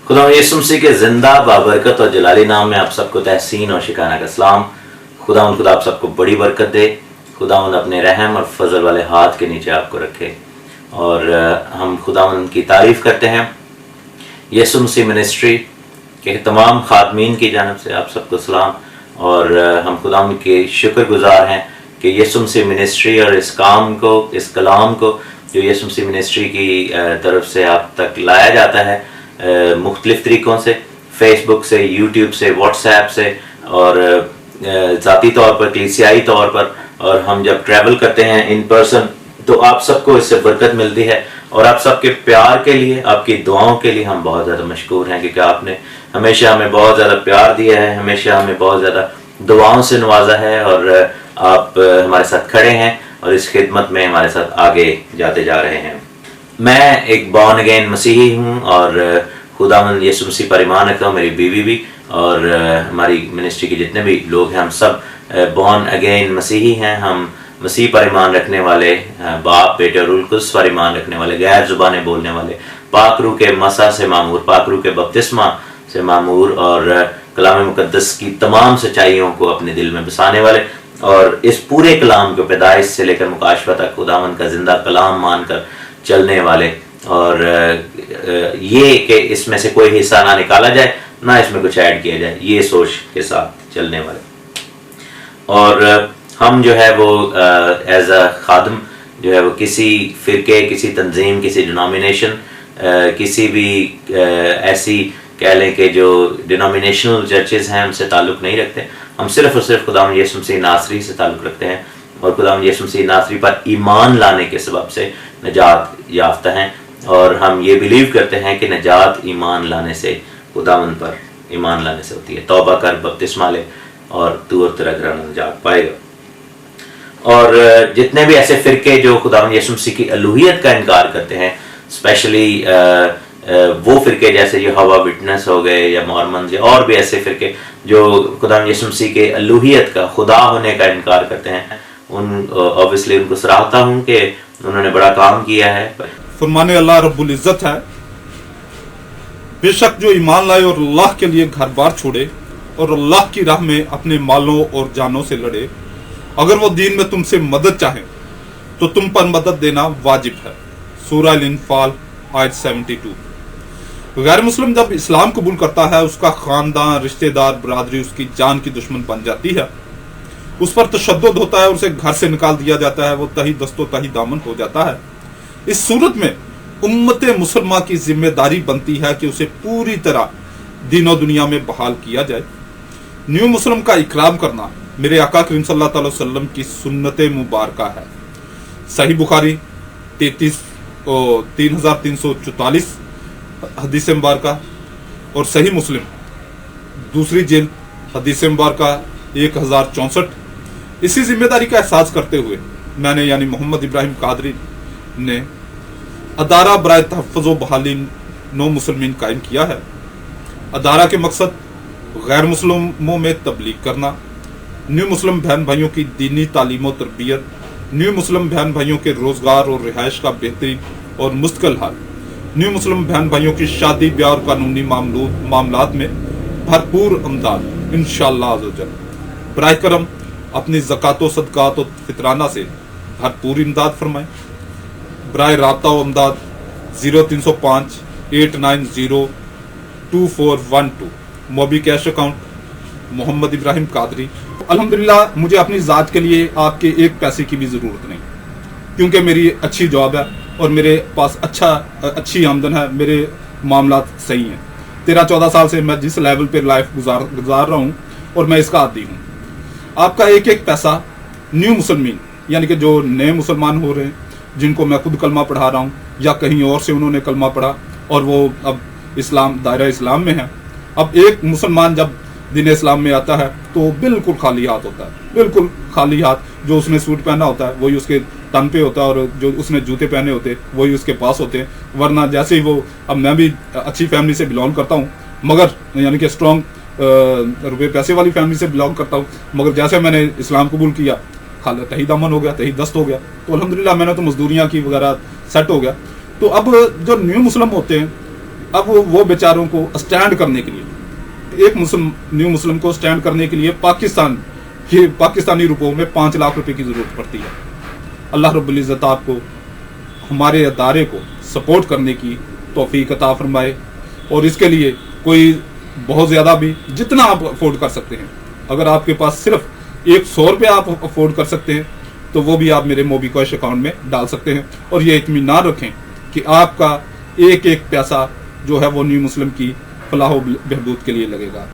खुदा यीशु मसीह के जिंदा बाबरकत और जलाली नाम में आप सबको तहसीन और शिकाना का सलाम। खुदा आप सबको बड़ी बरकत दे। खुदा अपने रहम और फजल वाले हाथ के नीचे आपको रखे। और हम खुदा की तारीफ़ करते हैं। यीशु मसीह मिनिस्ट्री के तमाम खादमीन की जानब से आप सबको सलाम। और हम खुदा के शुक्रगुजार हैं कि यीशु मसीह मिनिस्ट्री और इस काम को, इस कलाम को जो यीशु मसीह मिनिस्ट्री की तरफ से आप तक लाया जाता है मुख्तलिफ़ तरीक़ों से, फेसबुक से, यूट्यूब से, व्हाट्सएप से और ज़ाती तौर पर, कलीसियाई तौर पर, और हम जब ट्रैवल करते हैं इन पर्सन तो आप सबको इससे बरकत मिलती है। और आप सबके प्यार के लिए, आपकी दुआओं के लिए हम बहुत ज़्यादा मशकूर हैं, क्योंकि आपने हमेशा हमें बहुत ज़्यादा प्यार दिया है, हमेशा हमें बहुत ज़्यादा दुआओं से नवाजा है और आप हमारे साथ खड़े हैं और इस खिदमत में हमारे साथ आगे जाते जा रहे हैं। मैं एक बॉर्न अगेन मसीही हूँ और खुदावंद यीशु मसीह पर ईमान रखता हूँ, मेरी बीवी भी और हमारी मिनिस्ट्री के जितने भी लोग हैं हम सब बॉर्न अगेन मसीही हैं। हम मसीह पर ईमान रखने वाले, बाप, बेटे और रूह कुद्स पर ईमान रखने वाले, गैर ज़ुबानें बोलने वाले, पाक रूह के मसा से मामूर, पाक रूह के बपतिस्मा से मामूर और कलाम मुकद्दस की तमाम सच्चाइयों को अपने दिल में बसाने वाले और इस पूरे कलाम को पैदाइश से लेकर मुकाशफा तक खुदावंद का जिंदा कलाम मानकर चलने वाले। और ये कि इसमें से कोई हिस्सा ना निकाला जाए, ना इसमें कुछ ऐड किया जाए, ये सोच के साथ चलने वाले। और हम जो है वो एज अ खादम जो है वो किसी फ़िरके, किसी तंजीम, किसी डिनोमिनेशन, किसी भी ऐसी कह लें कि जो डिनोमिनेशनल चर्चेज़ हैं उनसे ताल्लुक़ नहीं रखते। हम सिर्फ़ और सिर्फ खुदावंद यीशु मसीह नासरी से ताल्लुक़ रखते हैं और खुदावंद यीशु मसीह नासरी पर ईमान लाने के सबब से नजात याफ्ता हैं। और हम ये बिलीव करते हैं कि नजात ईमान लाने से, खुदावंद पर ईमान लाने से होती है। तौबा कर, बपतिस्मा ले और तू और तेरा घराना नजात पाएगा। और जितने भी ऐसे फ़िरके जो खुदावंद यीशु मसीह की अलूहियत का इनकार करते हैं, स्पेशली वो फ़िरके जैसे यहोवा विटनेस हो गए या मॉर्मन्स या और भी ऐसे फ़िरके जो खुदावंद यीशु मसीह के अलूहियत का, खुदा होने का इनकार करते हैं, उन ऑब्वियसली उनको सराहता हूँ कि उन्होंने बड़ा काम किया है। फरमाने अल्लाह रब्बुल इज़्ज़त है, बेशक जो ईमान लाए और अल्लाह के लिए घर बार छोड़े और अल्लाह की राह में अपने मालों और जानों से लड़े, अगर वो दीन में तुमसे मदद चाहें तो तुम पर मदद देना वाजिब है। सूरह अल-इन्फाल आयत 72। गैर मुस्लिम जब इस्लाम कबूल करता है, उसका ख़ानदान, रिश्तेदार, बरादरी उसकी जान की दुश्मन बन जाती है, उस पर तशद्दुद होता है, उसे घर से निकाल दिया जाता है, वो तही दस्तो तही दामन हो जाता है। इस सूरत में उम्मत मुसलमा की जिम्मेदारी बनती है कि उसे पूरी तरह दीन दुनिया में बहाल किया जाए। न्यू मुस्लिम का इकराम करना मेरे आका करीम सल्लल्लाहु अलैहि वसल्लम की सुन्नत मुबारका है। सही बुखारी 3344 हदीस मुबारका और सही मुस्लिम दूसरी जिल्द हदीस मुबारका 1064। इसी जिम्मेदारी का एहसास करते हुए मैंने यानी मोहम्मद इब्राहिम कादरी ने अदारा बराए तहफ़्फ़ुज़ व बहाली नौ मुसलमीन कायम किया है। अदारा के मकसद गैर मुस्लिमों में तबलीग करना, न्यू मुस्लिम बहन भाइयों की दीनी तालीम और तरबियत, न्यू मुस्लिम बहन भाइयों के रोज़गार और रिहाइश का बेहतरीन और मुस्तकिल हाल, न्यू मुस्लिम बहन भाइयों की शादी ब्याह और कानूनी मामलात में भरपूर अमदाद इंशाअल्लाह अज़्ज़-व-जल। बराए करम अपनी ज़कात व सदक़ात और फितराना से भरपूर इमदाद फरमाएँ। बराए राब्ता व अमदाद 0305 890 2412 मोबी कैश अकाउंट मोहम्मद इब्राहिम कादरी। अल्हम्दुलिल्लाह मुझे अपनी ज़ात के लिए आपके एक पैसे की भी ज़रूरत नहीं, क्योंकि मेरी अच्छी जॉब है और मेरे पास अच्छी आमदन है, मेरे मामलात सही हैं। 13-14 साल से मैं जिस लेवल पर लाइफ गुजार रहा हूँ और मैं इसका आदी हूँ। आपका एक एक पैसा न्यू मुसलमीन यानी कि जो नए मुसलमान हो रहे हैं, जिनको मैं खुद कलमा पढ़ा रहा हूँ या कहीं और से उन्होंने कलमा पढ़ा और वो अब इस्लाम दायरा इस्लाम में है। अब एक मुसलमान जब दीन इस्लाम में आता है तो बिल्कुल खाली हाथ होता है, बिल्कुल खाली हाथ। जो उसने सूट पहना होता है वही उसके तन पे होता है और जो उसने जूते पहने होते हैं वही उसके पास होते हैं। वरना जैसे ही वो, अब मैं भी अच्छी फैमिली से बिलोंग करता हूँ, मगर यानी कि स्ट्रॉन्ग रुपये पैसे वाली फैमिली से बिलोंग करता हूँ, मगर जैसे मैंने इस्लाम कबूल किया खाला तही दामन हो गया, तही दस्त हो गया। तो अल्हम्दुलिल्लाह मैंने तो मजदूरियाँ की वगैरह सेट हो गया। तो अब जो न्यू मुस्लिम होते हैं अब वो बेचारों को स्टैंड करने के लिए, एक मुस्लिम न्यू मुस्लिम को स्टैंड करने के लिए पाकिस्तानी रुपयों में 5 लाख रुपए की जरूरत पड़ती है। अल्लाह रब्बुल इज़्ज़त आपको हमारे अदारे को सपोर्ट करने की तौफीक अता फरमाए, और इसके लिए कोई बहुत ज़्यादा भी, जितना आप अफोर्ड कर सकते हैं, अगर आपके पास सिर्फ 100 रुपये आप अफोर्ड कर सकते हैं तो वो भी आप मेरे मोबीक्विक अकाउंट में डाल सकते हैं। और ये इत्मीनान रखें कि आपका एक एक पैसा जो है वो न्यू मुस्लिम की फलाह व बहबूद के लिए लगेगा।